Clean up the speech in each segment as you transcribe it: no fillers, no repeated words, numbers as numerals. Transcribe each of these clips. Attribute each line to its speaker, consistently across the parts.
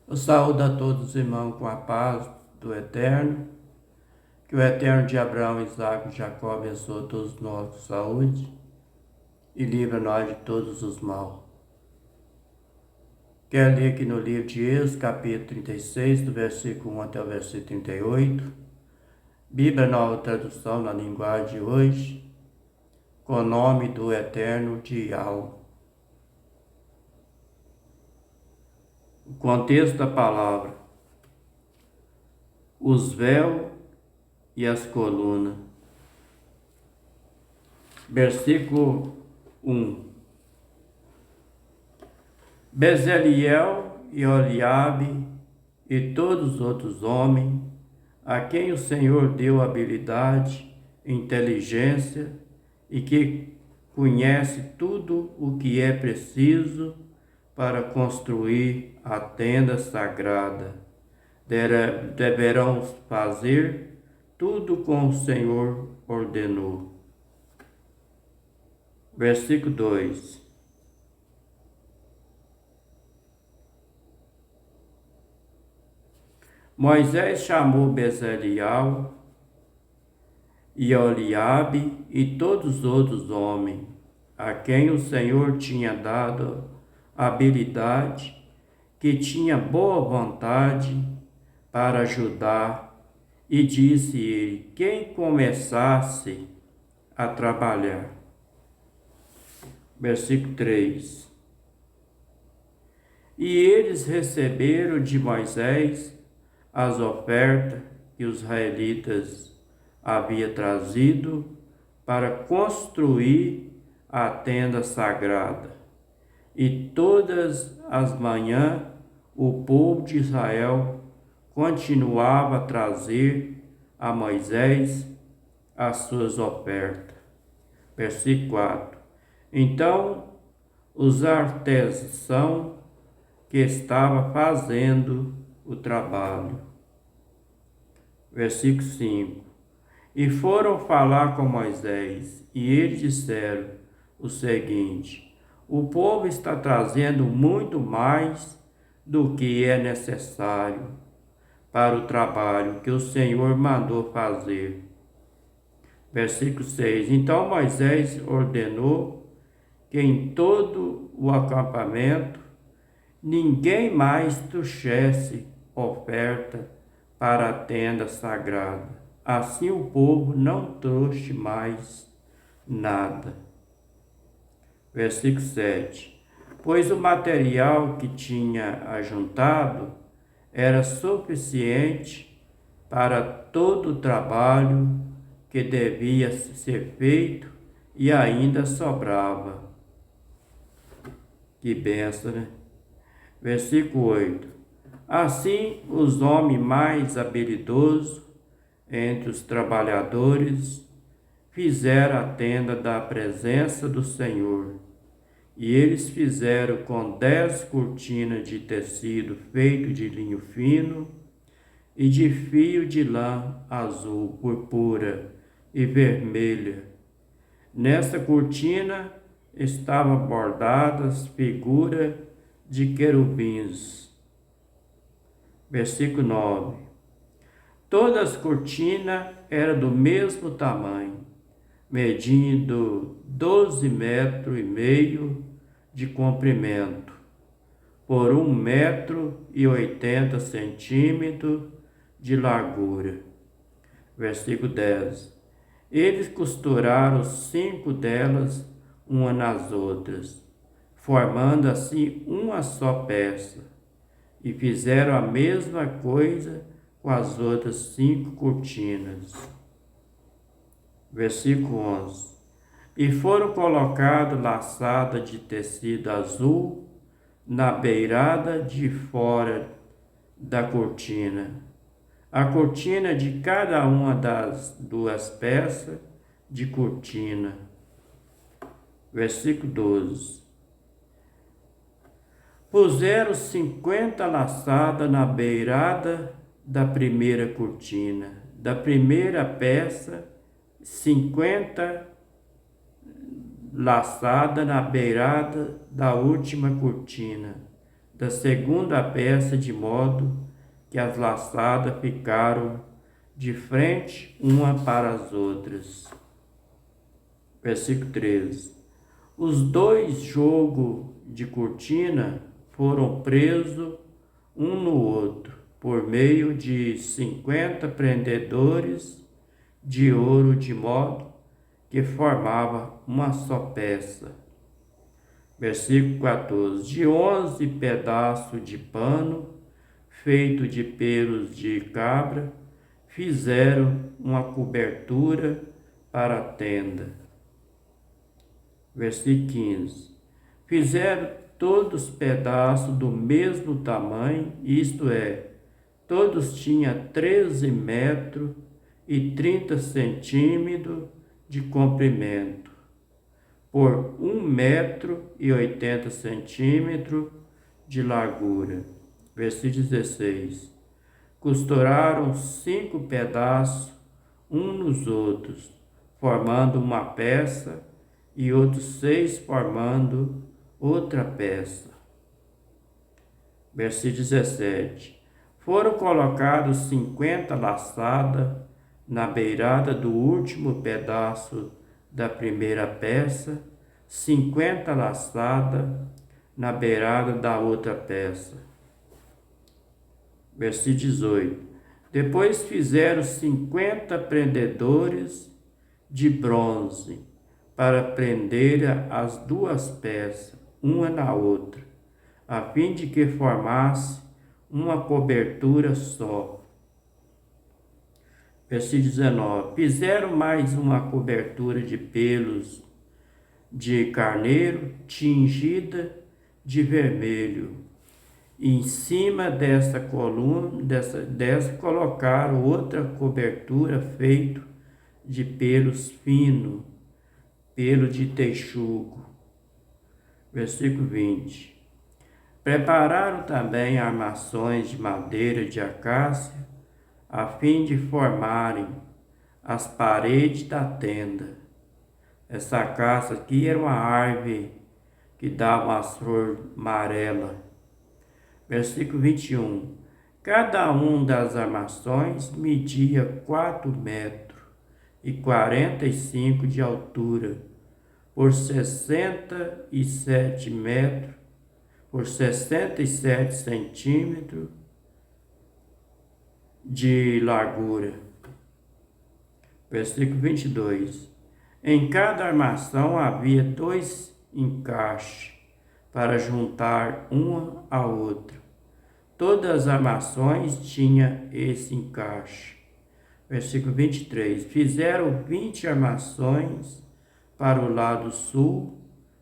Speaker 1: Eu saúdo a todos os irmãos com a paz do Eterno. Que o Eterno de Abraão, Isaque e Jacó abençoe todos nós com saúde e livra nós de todos os maus. Quero ler aqui no livro de Êxodo, capítulo 36, do versículo 1 até o versículo 38. Bíblia Nova Tradução na linguagem de hoje, com o nome do Eterno de Yahweh. O contexto da palavra: os véus e as colunas. Versículo 1. Bezaliel e Oliabe e todos os outros homens, a quem o Senhor deu habilidade, inteligência e que conhece tudo o que é preciso para construir a tenda sagrada, deverão fazer tudo como o Senhor ordenou. Versículo 2. Moisés chamou Bezaliel e Oliabe e todos os outros homens, a quem o Senhor tinha dado habilidade, que tinha boa vontade para ajudar, e disse ele: quem começasse a trabalhar. Versículo 3. E eles receberam de Moisés as ofertas que os israelitas haviam trazido para construir a tenda sagrada. E todas as manhãs o povo de Israel continuava a trazer a Moisés as suas ofertas. Versículo 4. Então os artesãos que estavam fazendo o trabalho. Versículo 5. E foram falar com Moisés, e eles disseram o seguinte: o povo está trazendo muito mais do que é necessário para o trabalho que o Senhor mandou fazer. Versículo 6. Então Moisés ordenou que em todo o acampamento ninguém mais trouxesse oferta para a tenda sagrada. Assim o povo não trouxe mais nada. Versículo 7. Pois o material que tinha ajuntado era suficiente para todo o trabalho que devia ser feito e ainda sobrava. Que benção, né? Versículo 8. Assim, os homens mais habilidosos entre os trabalhadores fizeram a tenda da presença do Senhor. E eles fizeram com 10 cortinas de tecido feito de linho fino e de fio de lã azul, purpura e vermelha. Nesta cortina estavam bordadas figuras de querubins. Versículo 9. Todas as cortinas eram do mesmo tamanho, medindo 12,5 metros de comprimento, por 1,80 metros de largura. Versículo 10. Eles costuraram 5 delas umas nas outras, formando assim uma só peça, e fizeram a mesma coisa com as outras 5 cortinas. Versículo 11. E foram colocadas laçadas de tecido azul na beirada de fora da cortina. A cortina de cada uma das 2 peças de cortina. Versículo 12. Puseram 50 laçadas na beirada da primeira cortina, da primeira peça, 50 laçadas na beirada da última cortina, da segunda peça, de modo que as laçadas ficaram de frente uma para as outras. Versículo 13. Os dois jogos de cortina foram presos um no outro por meio de 50 prendedores de ouro, de modo que formava uma só peça. Versículo 14. De 11 pedaços de pano, feito de pelos de cabra, fizeram uma cobertura para a tenda. Versículo 15. Fizeram todos pedaços do mesmo tamanho, isto é, todos tinham 13 metros e 30 centímetros de comprimento, por 1 metro e 80 centímetros de largura. Versículo 16. Costuraram 5 pedaços uns nos outros, formando uma peça, e outros 6 formando outra peça. Versículo 17. Foram colocados 50 laçadas na beirada do último pedaço da primeira peça, 50 laçadas na beirada da outra peça. Versículo 18. Depois fizeram 50 prendedores de bronze para prender as duas peças, uma na outra, a fim de que formasse uma cobertura só. Versículo 19. Fizeram mais uma cobertura de pelos de carneiro, tingida de vermelho. E em cima dessa coluna, dessa colocaram outra cobertura feita de pelos finos, pelo de texugo. Versículo 20. Prepararam também armações de madeira de acácia, a fim de formarem as paredes da tenda. Essa acácia aqui era uma árvore que dava as flores amarelas. Versículo 21. Cada um das armações media 4 metros e 45 de altura, por 67 metros, por 67 centímetros de largura. Versículo 22. Em cada armação havia 2 encaixes para juntar uma à outra. Todas as armações tinham esse encaixe. Versículo 23. Fizeram 20 armações para o lado sul.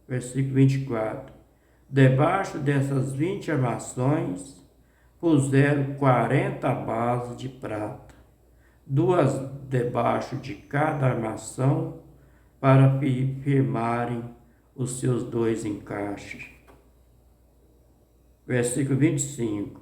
Speaker 1: Versículo 24. Debaixo dessas 20 armações, puseram 40 bases de prata, 2 debaixo de cada armação, para firmarem os seus 2 encaixes. Versículo 25.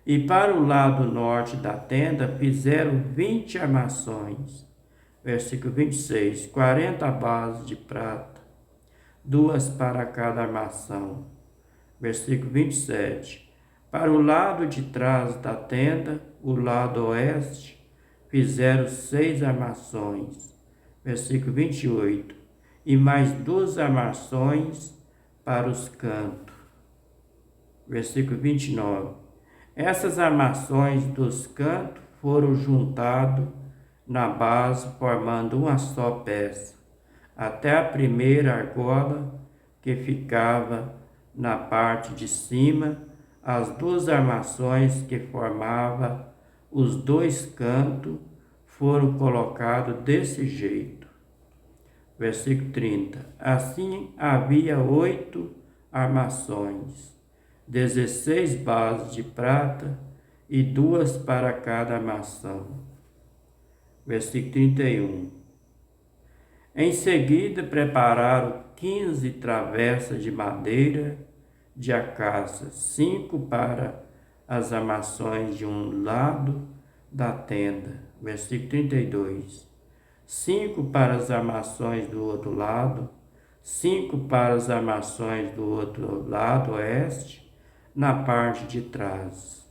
Speaker 1: E para o lado norte da tenda fizeram 20 armações. Versículo 26. 40 bases de prata, 2 para cada armação. Versículo 27. Para o lado de trás da tenda, o lado oeste, fizeram 6 armações. Versículo 28. E mais 2 armações para os cantos. Versículo 29. Essas armações dos cantos foram juntadas na base, formando uma só peça, até a primeira argola que ficava na parte de cima. As 2 armações que formavam os 2 cantos foram colocadas desse jeito. Versículo 30. Assim havia 8 armações, 16 bases de prata e 2 para cada armação. Versículo 31. Em seguida prepararam 15 travessas de madeira de acácia, 5 para as armações de um lado da tenda. Versículo 32. 5 para as armações do outro lado, 5 para as armações do outro lado oeste, na parte de trás.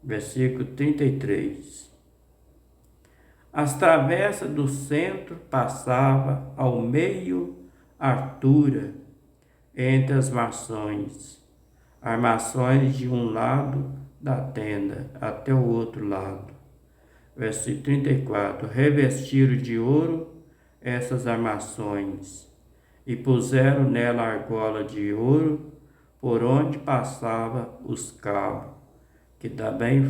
Speaker 1: Versículo 33. As travessas do centro passava ao meio altura entre as armações de um lado da tenda até o outro lado. Versículo 34. Revestiram de ouro essas armações e puseram nela argola de ouro por onde passava os cabos, que também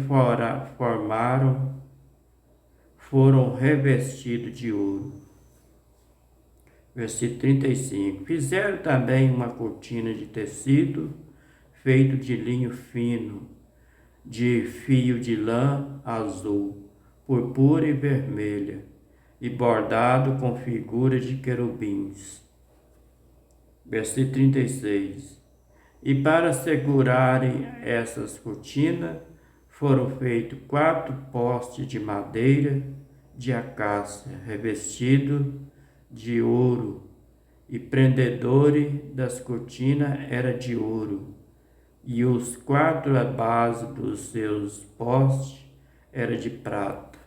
Speaker 1: foram revestidos de ouro. Versículo 35. Fizeram também uma cortina de tecido feito de linho fino, de fio de lã azul, purpura e vermelha, e bordado com figuras de querubins. Versículo 36. E para segurarem essas cortinas, foram feitos 4 postes de madeira de acácia, revestidos de ouro, e prendedores das cortinas era de ouro, e os 4 a base dos seus postes era de prata.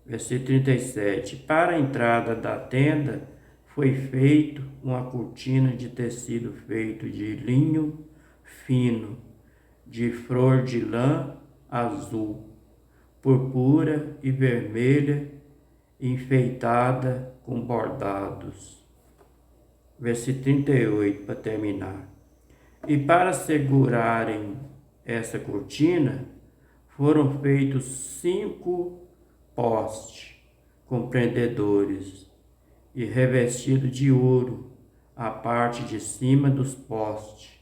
Speaker 1: Versículo 37. Para a entrada da tenda foi feito uma cortina de tecido feito de linho fino, de flor de lã azul, purpura e vermelha, enfeitada com bordados. Versículo 38, para terminar. E para segurarem essa cortina, foram feitos 5 postes com prendedores e revestido de ouro a parte de cima dos postes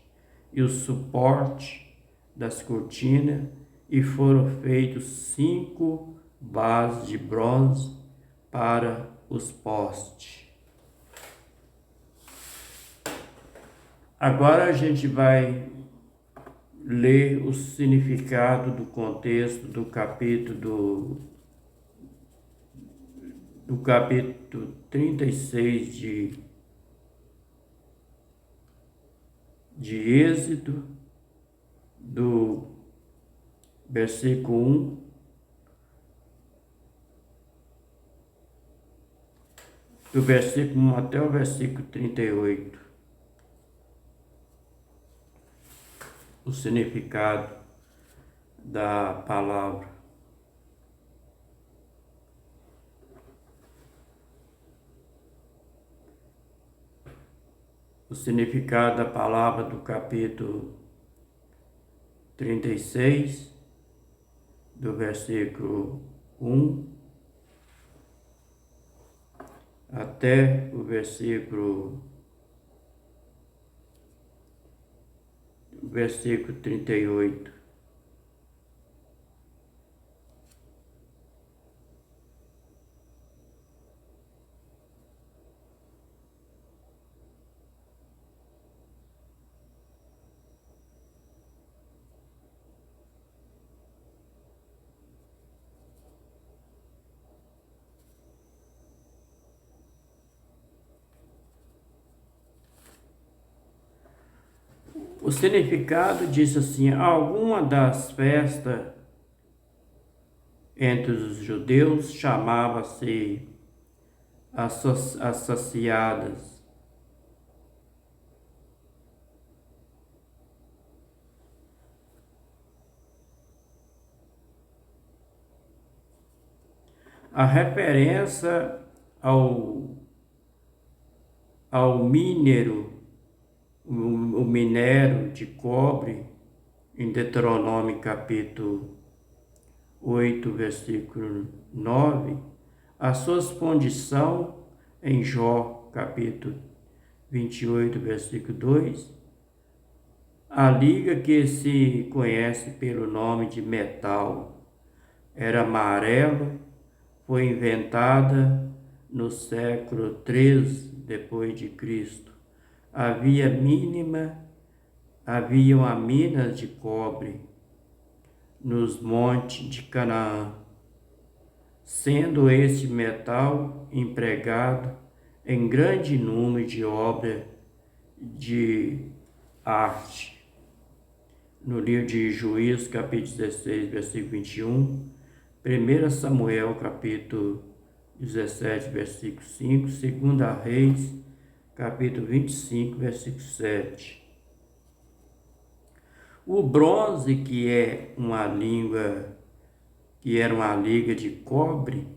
Speaker 1: e o suporte das cortinas, e foram feitos 5 bases de bronze para os postes. Agora a gente vai ler o significado do contexto do capítulo 36 de Êxodo, do versículo 1 do versículo 1 até o versículo 38. O significado da palavra. O significado da palavra do capítulo 36, do versículo 1 até o versículo 38. O significado diz assim: alguma das festas entre os judeus chamava-se associadas. A referência ao o minério de cobre, em Deuteronômio capítulo 8, versículo 9, a sua fundição em Jó capítulo 28, versículo 2, a liga que se conhece pelo nome de metal era amarelo, foi inventada no século 13 depois de Cristo. Havia uma mina de cobre nos montes de Canaã, sendo este metal empregado em grande número de obras de arte. no livro de Juízes, capítulo 16, versículo 21, 1 Samuel, capítulo 17, versículo 5, 2 Reis, capítulo 25, versículo 7. O bronze, que era uma liga de cobre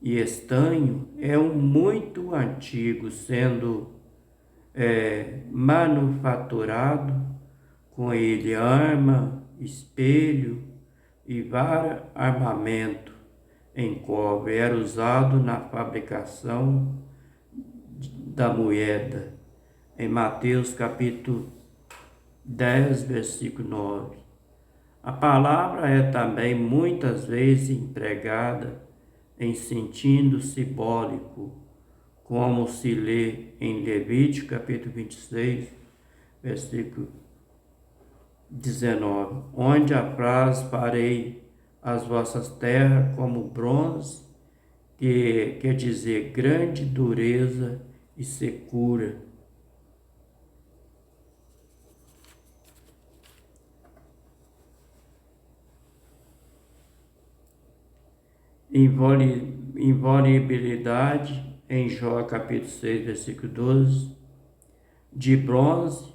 Speaker 1: e estanho, é um muito antigo, sendo manufaturado com ele arma, espelho e vários armamento em cobre. Era usado na fabricação da moeda. Em Mateus capítulo 10, versículo 9. A palavra é também muitas vezes empregada em sentido simbólico, como se lê em Levítico capítulo 26, versículo 19, onde a frase farei as vossas terras como bronze, que quer dizer grande dureza e secura. Involibilidade em Jó capítulo 6, versículo 12, de bronze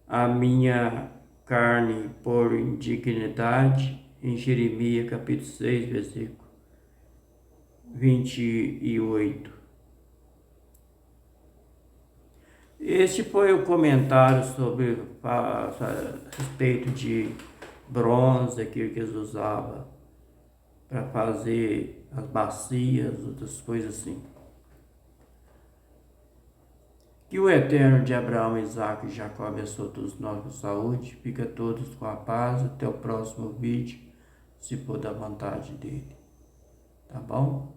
Speaker 1: a minha carne por indignidade, em Jeremias capítulo 6, versículo 28. Este foi o comentário sobre a respeito de bronze, aquilo que eles usavam para fazer as bacias, outras coisas assim. Que o Eterno de Abraão, Isaque e Jacó abençoe todos nós com saúde. Fica todos com a paz. Até o próximo vídeo, se for da vontade dele. Tá bom?